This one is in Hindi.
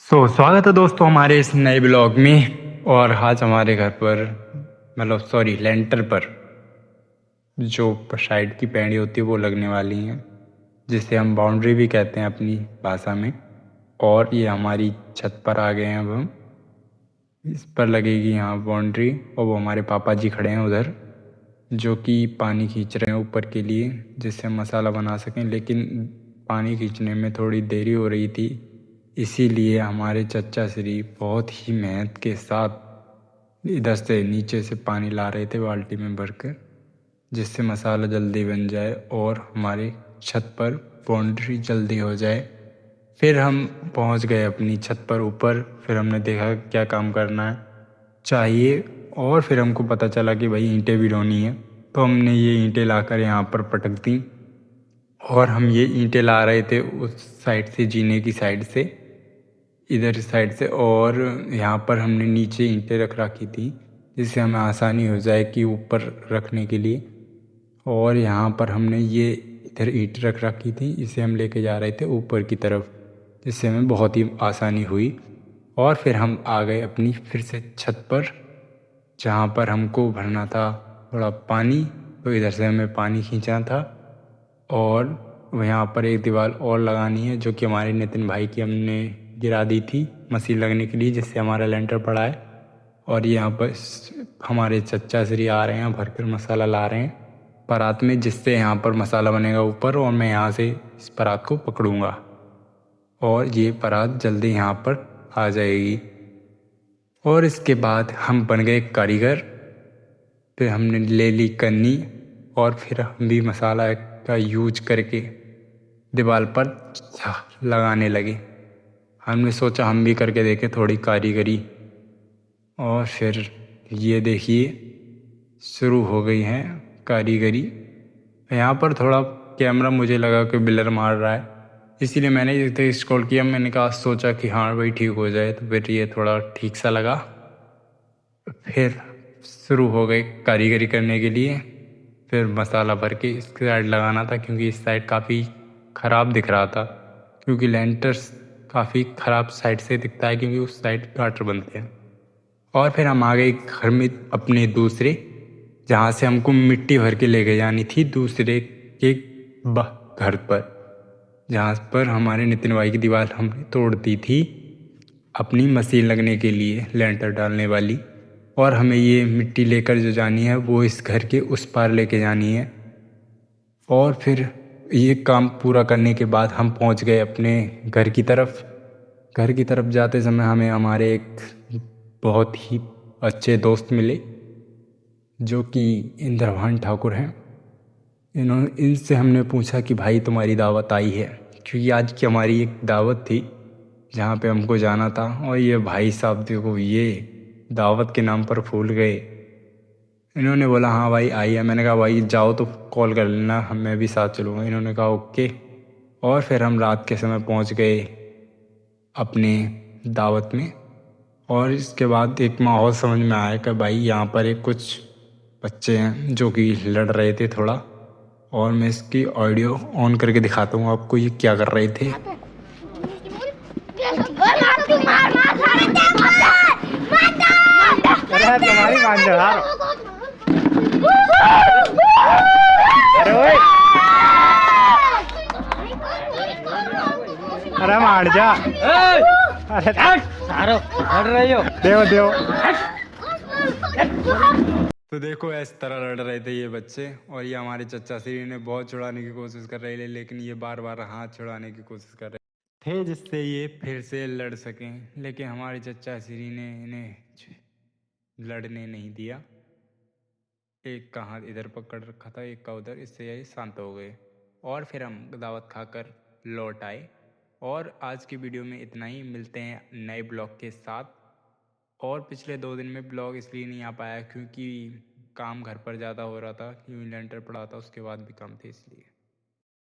स्वागत है दोस्तों हमारे इस नए ब्लॉग में। और आज हमारे घर पर मतलब सॉरी लेंटर पर जो साइड की पैड़ी होती है वो लगने वाली हैं, जिसे हम बाउंड्री भी कहते हैं अपनी भाषा में। और ये हमारी छत पर आ गए हैं। अब हम इस पर लगेगी यहाँ बाउंड्री। और वो हमारे पापा जी खड़े हैं उधर, जो कि पानी खींच रहे हैं ऊपर के लिए, जिससे हम मसाला बना सकें। लेकिन पानी खींचने में थोड़ी देरी हो रही थी, इसीलिए हमारे चचा श्री बहुत ही मेहनत के साथ इधर से नीचे से पानी ला रहे थे बाल्टी में भरकर, जिससे मसाला जल्दी बन जाए और हमारे छत पर बाउंड्री जल्दी हो जाए। फिर हम पहुंच गए अपनी छत पर ऊपर। फिर हमने देखा क्या काम करना चाहिए, और फिर हमको पता चला कि भाई ईंटें भी ढोनी है। तो हमने ये ईंटें लाकर यहाँ पर पटक दी। और हम ये ईंटें ला रहे थे उस साइड से, जीने की साइड से, इधर इस साइड से। और यहाँ पर हमने नीचे ईंटें रख रखी थी, जिससे हमें आसानी हो जाए कि ऊपर रखने के लिए। और यहाँ पर हमने ये इधर ईंट रख रखी थी, इसे हम लेके जा रहे थे ऊपर की तरफ, जिससे हमें बहुत ही आसानी हुई। और फिर हम आ गए अपनी फिर से छत पर, जहाँ पर हमको भरना था थोड़ा पानी। तो इधर से हमें पानी खींचना था। और यहाँ पर एक दीवार और लगानी है, जो कि हमारे नितिन भाई की हमने गिरा दी थी मशीन लगने के लिए, जिससे हमारा लेंटर पड़ा है। और यहाँ पर हमारे चचा श्री आ रहे हैं, भरकर मसाला ला रहे हैं परात में, जिससे यहाँ पर मसाला बनेगा ऊपर। और मैं यहाँ से इस परात को पकड़ूँगा और ये परात जल्दी यहाँ पर आ जाएगी। और इसके बाद हम बन गए कारीगर। फिर हमने ले ली कन्नी, और फिर हम भी मसाला का यूज करके दीवार पर लगाने लगे। हमने सोचा हम भी करके देखें थोड़ी कारीगरी। और फिर ये देखिए शुरू हो गई है कारीगरी। यहाँ पर थोड़ा कैमरा मुझे लगा कि ब्लर मार रहा है, इसीलिए मैंने इसे स्क्रॉल किया। मैंने कहा सोचा कि हाँ भाई ठीक हो जाए, तो फिर ये थोड़ा ठीक सा लगा। फिर शुरू हो गए कारीगरी करने के लिए। फिर मसाला भर के इस साइड लगाना था, क्योंकि इस साइड काफ़ी ख़राब दिख रहा था, क्योंकि लेंटर्स काफ़ी ख़राब साइड से दिखता है, क्योंकि उस साइड गाटर बनते हैं। और फिर हम आ गए घर में अपने दूसरे, जहाँ से हमको मिट्टी भर के लेके जानी थी दूसरे के घर पर, जहाँ पर हमारे नितिन भाई की दीवार हमने तोड़ दी थी अपनी मशीन लगने के लिए, लेंटर डालने वाली। और हमें ये मिट्टी लेकर जो जानी है वो इस घर के उस पार लेके जानी है। और फिर ये काम पूरा करने के बाद हम पहुंच गए अपने घर की तरफ। घर की तरफ जाते समय हमें हमारे एक बहुत ही अच्छे दोस्त मिले, जो कि इंद्रभान ठाकुर हैं। इनसे हमने पूछा कि भाई तुम्हारी दावत आई है, क्योंकि आज की हमारी एक दावत थी जहाँ पे हमको जाना था। और ये भाई साहब देखो, ये दावत के नाम पर फूल गए। इन्होंने बोला हाँ भाई आई है। मैंने कहा भाई जाओ तो कॉल कर लेना, मैं भी साथ चलूँगा। इन्होंने कहा ओके। और फिर हम रात के समय पहुँच गए अपने दावत में। और इसके बाद एक माहौल समझ में आया कि भाई यहाँ पर एक कुछ बच्चे हैं जो कि लड़ रहे थे थोड़ा। और मैं इसकी ऑडियो ऑन करके दिखाता हूँ आपको ये क्या कर रहे थे। अरे मार जा। अरे सारो लड़ रही हो, देव देव। तो देखो इस तरह लड़ रहे थे ये बच्चे। और ये हमारे चचा श्री ने बहुत छुड़ाने की कोशिश कर रहे थे, लेकिन ये बार बार हाथ छुड़ाने की कोशिश कर रहे थे, जिससे ये फिर से लड़ सकें। लेकिन हमारे चचा श्री ने इन्हें लड़ने नहीं दिया। एक का हाथ इधर पकड़ रखा था, एक का उधर, इससे ये शांत हो गए। और फिर हम दावत खाकर लौट आए। और आज की वीडियो में इतना ही। मिलते हैं नए ब्लॉग के साथ। और पिछले 2 दिन में ब्लॉग इसलिए नहीं आ पाया क्योंकि काम घर पर ज़्यादा हो रहा था, क्योंकि लेंटर पड़ा था, उसके बाद भी काम थे इसलिए।